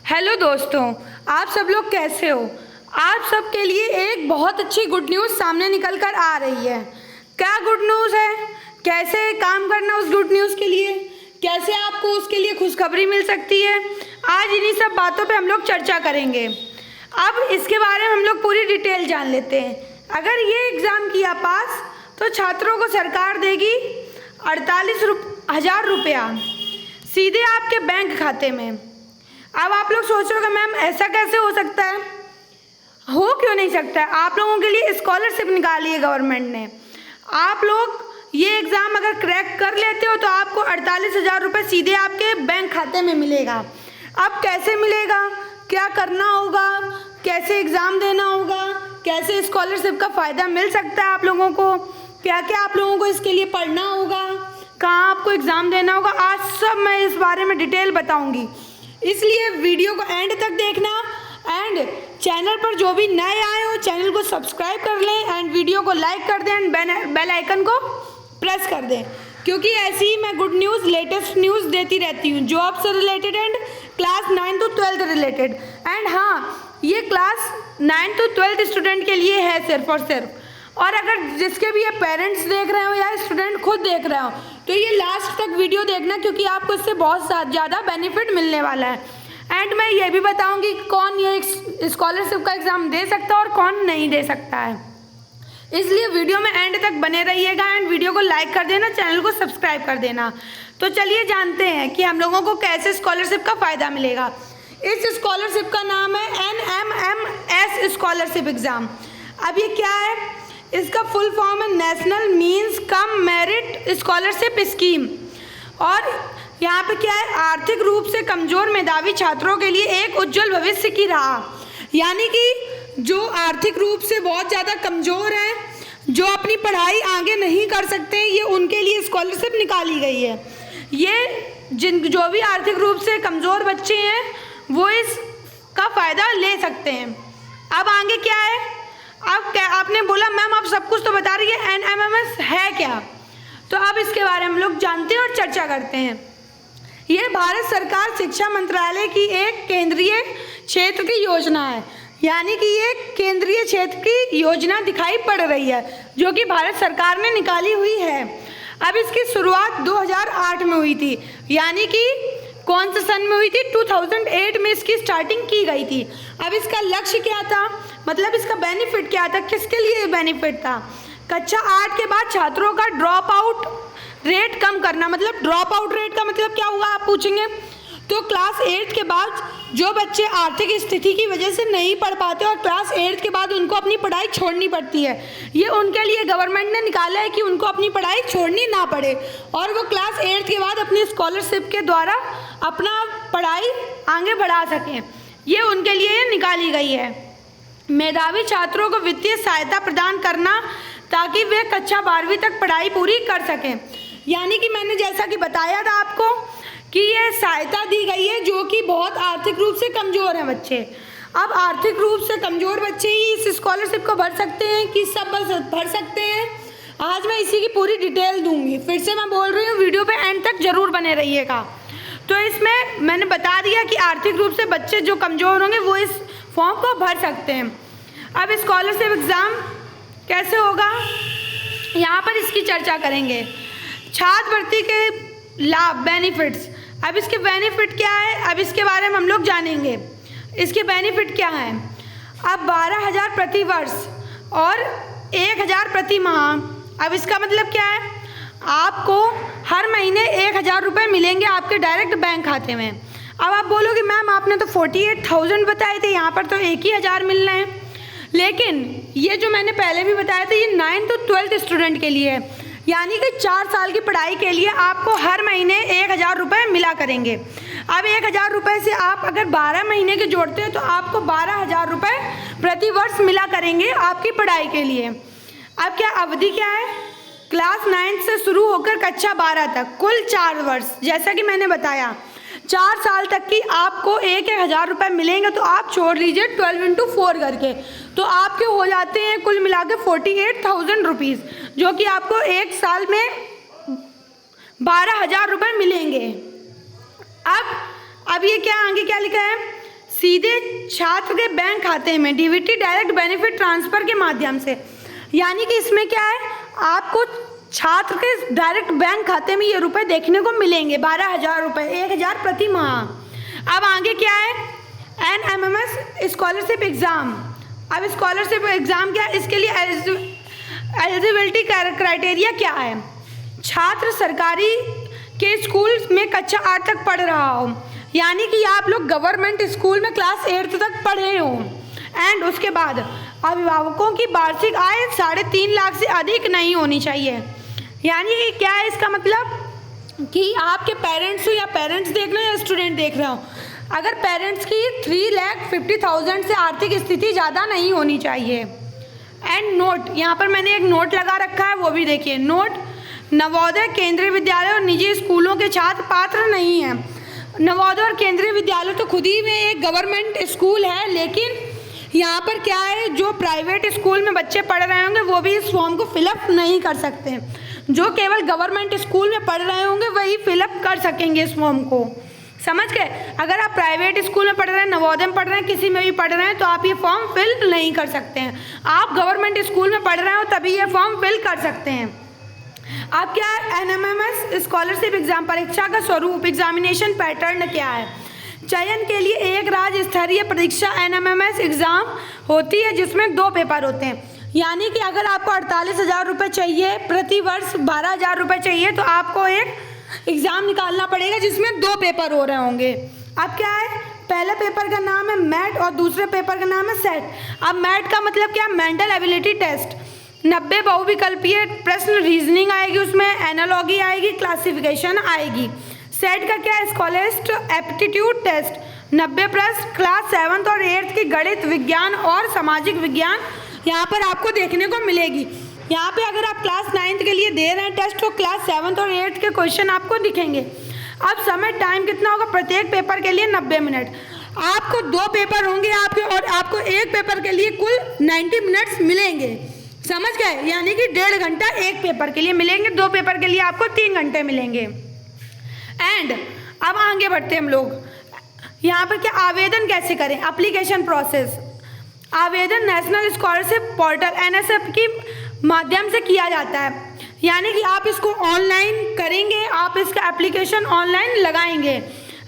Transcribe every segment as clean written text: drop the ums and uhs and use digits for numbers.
Hello दोस्तों, आप सब लोग कैसे हो। आप सब के लिए एक बहुत अच्छी गुड न्यूज़ सामने निकल कर आ रही है। क्या गुड न्यूज़ है, कैसे काम करना उस गुड न्यूज़ के लिए, कैसे आपको उसके लिए खुशखबरी मिल सकती है, आज इन्हीं सब बातों पे हम लोग चर्चा करेंगे। अब इसके बारे में हम लोग पूरी डिटेल जान लेते हैं। अगर ये एग्ज़ाम किया पास तो छात्रों को सरकार देगी 48,000 रुपया सीधे आपके बैंक खाते में। अब आप लोग सोच रहे हो मैम ऐसा कैसे हो सकता है, हो क्यों नहीं सकता है। आप लोगों के लिए स्कॉलरशिप निकाली है गवर्नमेंट ने। आप लोग ये एग्ज़ाम अगर क्रैक कर लेते हो तो आपको 48,000 रुपये सीधे आपके बैंक खाते में मिलेगा। अब कैसे मिलेगा, क्या करना होगा, कैसे एग्ज़ाम देना होगा, कैसे स्कॉलरशिप का फ़ायदा मिल सकता है आप लोगों को, क्या क्या आप लोगों को इसके लिए पढ़ना होगा, कहाँ आपको एग्ज़ाम देना होगा, आज सब मैं इस बारे में डिटेल बताऊँगी। इसलिए वीडियो को एंड तक देखना एंड चैनल पर जो भी नए आए हो चैनल को सब्सक्राइब कर लें एंड वीडियो को लाइक कर दें एंड बेल आइकन को प्रेस कर दें, क्योंकि ऐसी ही मैं गुड न्यूज़ लेटेस्ट न्यूज़ देती रहती हूँ जॉब से related and class 9 to 12 related. And हाँ, ये क्लास 9 to 12 स्टूडेंट के लिए है सिर्फ और सिर्फ। और अगर जिसके भी ये पेरेंट्स देख रहे हो या स्टूडेंट खुद देख रहे हो तो ये लास्ट तक वीडियो देखना, क्योंकि आपको इससे बहुत ज़्यादा बेनिफिट मिलने वाला है। एंड मैं ये भी बताऊंगी कौन ये स्कॉलरशिप का एग्ज़ाम दे सकता है और कौन नहीं दे सकता है। इसलिए वीडियो में एंड तक बने रहिएगा एंड वीडियो को लाइक कर देना, चैनल को सब्सक्राइब कर देना। तो चलिए जानते हैं कि हम लोगों को कैसे स्कॉलरशिप का फ़ायदा मिलेगा। इस स्कॉलरशिप का नाम है NMMS स्कॉलरशिप एग्ज़ाम। अब ये क्या है, इसका फुल फॉर्म है national means cum merit scholarship scheme. और यहाँ पे क्या है, आर्थिक रूप से कमज़ोर मेधावी छात्रों के लिए एक उज्जवल भविष्य की राह। यानी कि जो आर्थिक रूप से बहुत ज़्यादा कमज़ोर हैं, जो अपनी पढ़ाई आगे नहीं कर सकते, ये उनके लिए स्कॉलरशिप निकाली गई है। ये जो भी आर्थिक रूप से कमज़ोर बच्चे हैं वो इसका फ़ायदा ले सकते हैं। अब आगे क्या है, अब क्या आपने बोला मैम आप सब कुछ तो बता रही है, NMMS है क्या, तो अब इसके बारे में हम लोग जानते हैं और चर्चा करते हैं। ये भारत सरकार शिक्षा मंत्रालय की एक केंद्रीय क्षेत्र की योजना है। यानी कि ये केंद्रीय क्षेत्र की योजना दिखाई पड़ रही है जो कि भारत सरकार ने निकाली हुई है। अब इसकी शुरुआत 2008 में हुई थी। यानी कि कौन से सन में हुई थी, 2008 में इसकी स्टार्टिंग की गई थी। अब इसका लक्ष्य क्या था, मतलब इसका बेनिफिट क्या था, किसके लिए बेनिफिट था। कक्षा 8 के बाद छात्रों का ड्रॉप आउट रेट कम करना। मतलब ड्रॉप आउट रेट का मतलब क्या हुआ आप पूछेंगे, तो क्लास 8 के बाद जो बच्चे आर्थिक स्थिति की वजह से नहीं पढ़ पाते और क्लास 8 के बाद उनको अपनी पढ़ाई छोड़नी पड़ती है, ये उनके लिए गवर्नमेंट ने निकाला है कि उनको अपनी पढ़ाई छोड़नी ना पड़े और वो क्लास 8 के बाद अपनी स्कॉलरशिप के द्वारा अपना पढ़ाई आगे बढ़ा सकें। ये उनके लिए निकाली गई है। मेधावी छात्रों को वित्तीय सहायता प्रदान करना ताकि वे कक्षा 12वीं तक पढ़ाई पूरी कर सकें। यानी कि मैंने जैसा कि बताया था आपको कि ये सहायता दी गई है जो कि बहुत आर्थिक रूप से कमज़ोर हैं बच्चे। अब आर्थिक रूप से कमज़ोर बच्चे ही इस स्कॉलरशिप को भर सकते हैं कि सब भर सकते हैं, आज मैं इसी की पूरी डिटेल दूंगी। फिर से मैं बोल रही हूँ, वीडियो पे एंड तक ज़रूर बने रहिएगा। तो इसमें मैंने बता दिया कि आर्थिक रूप से बच्चे जो कमज़ोर होंगे वो इस फॉर्म को भर सकते हैं। अब स्कॉलरशिप एग्ज़ाम कैसे होगा, यहाँ पर इसकी चर्चा करेंगे। छात्रवृत्ति के लाभ, बेनिफिट्स। अब इसके बेनिफिट क्या है, अब इसके बारे में हम लोग जानेंगे। इसके बेनिफिट क्या हैं, अब 12,000 प्रति वर्ष और 1,000 प्रति माह। अब इसका मतलब क्या है, आपको हर महीने 1,000 रुपये मिलेंगे आपके डायरेक्ट बैंक खाते में। अब आप बोलोगे मैम आपने तो 48,000 बताए थे, यहाँ पर तो 1,000 मिल रहे हैं। लेकिन ये जो मैंने पहले भी बताया था ये 9 to 12 स्टूडेंट के लिए है। यानी कि 4 साल की पढ़ाई के लिए आपको हर महीने 1,000 रुपये मिला करेंगे। अब 1,000 रुपये से आप अगर 12 महीने के जोड़ते हैं तो आपको 12,000 रुपये प्रति वर्ष मिला करेंगे आपकी पढ़ाई के लिए। अब क्या अवधि क्या है, क्लास 9 से शुरू होकर कक्षा 12 तक कुल 4 वर्ष। जैसा कि मैंने बताया 4 साल तक की आपको 1,000 रुपये मिलेंगे, तो आप छोड़ लीजिए 12 into 4 करके, तो आपके हो जाते हैं कुल मिला के 48,000 रुपीज़, जो कि आपको एक साल में 12,000 रुपये मिलेंगे। अब ये क्या आगे क्या लिखा है, सीधे छात्र के बैंक खाते में डीबीटी डायरेक्ट बेनिफिट ट्रांसफ़र के माध्यम से। यानी कि इसमें क्या है, आपको छात्र के डायरेक्ट बैंक खाते में ये रुपए देखने को मिलेंगे, 12,000 रुपये, 1,000 प्रति माह। अब आगे क्या है, NMMS स्कॉलरशिप एग्ज़ाम। अब स्कॉलरशिप एग्ज़ाम क्या है, इसके लिए एलिजिबिलिटी क्राइटेरिया क्या है। छात्र सरकारी के स्कूल में कक्षा 8 तक पढ़ रहा हो, यानी कि आप लोग गवर्नमेंट स्कूल में क्लास 8 तक पढ़े हो, एंड उसके बाद अभिभावकों की वार्षिक आय 3.5 लाख से अधिक नहीं होनी चाहिए। यानी कि क्या है इसका मतलब कि आपके पेरेंट्स हो, या पेरेंट्स देख रहे हो या स्टूडेंट देख रहे हो, अगर पेरेंट्स की 3,50,000 से आर्थिक स्थिति ज़्यादा नहीं होनी चाहिए। एंड नोट, यहाँ पर मैंने एक नोट लगा रखा है, वो भी देखिए। नोट, नवोदय, केंद्रीय विद्यालय और निजी स्कूलों के छात्र पात्र नहीं हैं। नवोदय और केंद्रीय विद्यालय तो खुद ही में एक गवर्नमेंट स्कूल है, लेकिन यहाँ पर क्या है, जो प्राइवेट स्कूल में बच्चे पढ़ रहे होंगे वो भी इस फॉर्म को फिलअप नहीं कर सकते। जो केवल गवर्नमेंट स्कूल में पढ़ रहे होंगे वही फिलअप कर सकेंगे इस फॉर्म को, समझ गए। अगर आप प्राइवेट स्कूल में पढ़ रहे हैं, नवोदय में पढ़ रहे हैं, किसी में भी पढ़ रहे हैं, तो आप ये फॉर्म फिल नहीं कर सकते हैं। आप गवर्नमेंट स्कूल में पढ़ रहे हो तभी ये फॉर्म फिल कर सकते हैं। अब क्या है, NMMS स्कॉलरशिप एग्जाम परीक्षा का स्वरूप, एग्जामिनेशन पैटर्न क्या है। चयन के लिए एक राज्य स्तरीय परीक्षा NMMS एग्ज़ाम होती है, जिसमें 2 पेपर होते हैं। यानी कि अगर आपको 48,000 रुपये चाहिए प्रति वर्ष, 12,000 रुपये चाहिए, तो आपको एक एग्ज़ाम निकालना पड़ेगा जिसमें 2 पेपर हो रहे होंगे। अब क्या है, पहले पेपर का नाम है मैट और दूसरे पेपर का नाम है सेट। अब मैट का मतलब क्या, मेंटल एबिलिटी टेस्ट, 90 बहुविकल्पीय प्रश्न, रीजनिंग आएगी, उसमें एनालॉगी आएगी, क्लासिफिकेशन आएगी। सेट का क्या है, स्कॉलरिस्ट एप्टीट्यूड टेस्ट, 90 प्रश्न, क्लास 7th और 8th की गणित, विज्ञान और सामाजिक विज्ञान यहाँ पर आपको देखने को मिलेगी। यहाँ पे अगर आप क्लास 9th के लिए दे रहे हैं टेस्ट, तो क्लास 7th और 8th के क्वेश्चन आपको दिखेंगे। अब समय टाइम कितना होगा, प्रत्येक पेपर के लिए 90 मिनट। आपको 2 पेपर होंगे आपके, और आपको एक पेपर के लिए कुल 90 मिनट्स मिलेंगे, समझ गए। यानी कि 1.5 घंटा एक पेपर के लिए मिलेंगे, 2 पेपर के लिए आपको 3 घंटे मिलेंगे। एंड अब आगे बढ़ते हैं हम लोग। यहाँ पर क्या, आवेदन कैसे करें, एप्लीकेशन प्रोसेस। आवेदन नेशनल स्कॉलरशिप पोर्टल NSF की माध्यम से किया जाता है। यानी कि आप इसको ऑनलाइन करेंगे, आप इसका एप्लीकेशन ऑनलाइन लगाएंगे।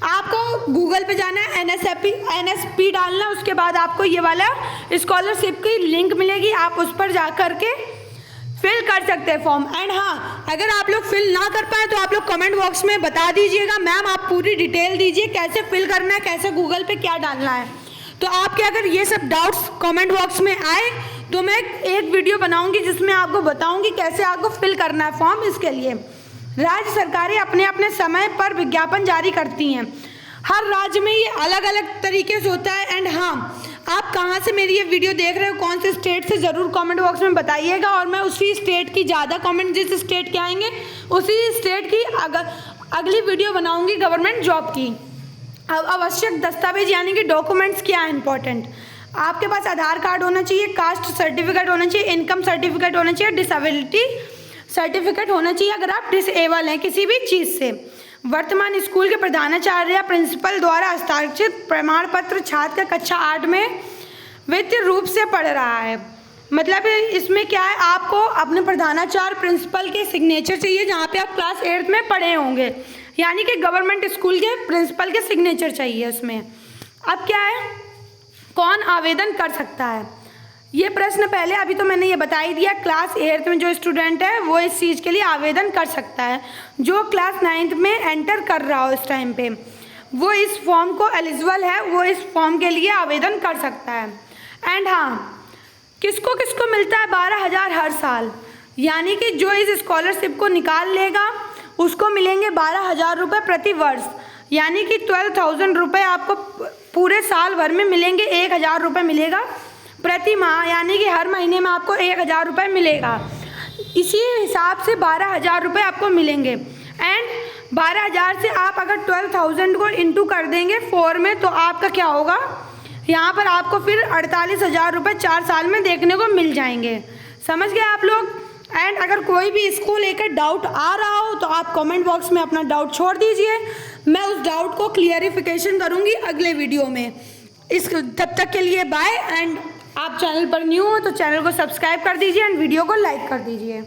आपको गूगल पे जाना है, NSP डालना, उसके बाद आपको ये वाला स्कॉलरशिप की लिंक मिलेगी, आप उस पर जा कर के फिल कर सकते हैं फॉर्म। एंड हाँ, अगर आप लोग फिल ना कर पाए तो आप लोग कमेंट बॉक्स में बता दीजिएगा, मैम आप पूरी डिटेल दीजिए कैसे फिल करना है, कैसे गूगल पे क्या डालना है। तो आपके अगर ये सब डाउट्स कमेंट बॉक्स में आए तो मैं एक वीडियो बनाऊंगी जिसमें आपको बताऊंगी कैसे आपको फिल करना है फॉर्म। इसके लिए राज्य सरकारें अपने अपने समय पर विज्ञापन जारी करती हैं। हर राज्य में ये अलग अलग तरीके से होता है। एंड हाँ, आप कहाँ से मेरी ये वीडियो देख रहे हो, कौन से स्टेट से, ज़रूर कमेंट बॉक्स में बताइएगा, और मैं उसी स्टेट की ज़्यादा कमेंट जिस स्टेट के आएंगे उसी स्टेट की अगली वीडियो बनाऊंगी गवर्नमेंट जॉब की। अब आवश्यक दस्तावेज यानी कि डॉक्यूमेंट्स क्या है इंपॉर्टेंट, आपके पास आधार कार्ड होना चाहिए, कास्ट सर्टिफिकेट होना चाहिए, इनकम सर्टिफिकेट होना चाहिए, डिसेबिलिटी सर्टिफिकेट होना चाहिए अगर आप डिसेबल हैं किसी भी चीज़ से। वर्तमान स्कूल के प्रधानाचार्य या प्रिंसिपल द्वारा हस्ताक्षरित प्रमाण पत्र छात्र का कक्षा 8 में वित्तीय रूप से पढ़ रहा है। मतलब इसमें क्या है, आपको अपने प्रधानाचार्य प्रिंसिपल के सिग्नेचर चाहिए जहाँ पे आप क्लास 8 में पढ़े होंगे, यानी कि गवर्नमेंट स्कूल के प्रिंसिपल के सिग्नेचर चाहिए उसमें। अब क्या है, कौन आवेदन कर सकता है, ये प्रश्न पहले अभी तो मैंने ये बता ही दिया। क्लास 8 में जो स्टूडेंट है वो इस चीज़ के लिए आवेदन कर सकता है। जो क्लास 9th में एंटर कर रहा हो इस टाइम पे वो इस फॉर्म को एलिजिबल है, वो इस फॉर्म के लिए आवेदन कर सकता है। एंड हाँ, किसको किसको मिलता है 12,000 हर साल, यानी कि जो इस स्कॉलरशिप को निकाल लेगा उसको मिलेंगे 12,000 रुपये प्रति वर्ष, यानी कि 12,000 रुपये आपको पूरे साल भर में मिलेंगे। 1,000 रुपये मिलेगा प्रति माह, यानी कि हर महीने में आपको 1,000 रुपये मिलेगा। इसी हिसाब से 12,000 रुपये आपको मिलेंगे। एंड 12,000 से आप अगर 12,000 को इंटू कर देंगे 4 में तो आपका क्या होगा, यहाँ पर आपको फिर 48,000 रुपये 4 साल में देखने को मिल जाएंगे। समझ गए आप लोग। एंड अगर कोई भी इसको लेकर डाउट आ रहा हो तो आप कमेंट बॉक्स में अपना डाउट छोड़ दीजिए, मैं उस डाउट को क्लियरिफिकेशन करूँगी अगले वीडियो में। तब तक के लिए बाय। एंड आप चैनल पर न्यू हो तो चैनल को सब्सक्राइब कर दीजिए एंड वीडियो को लाइक कर दीजिए।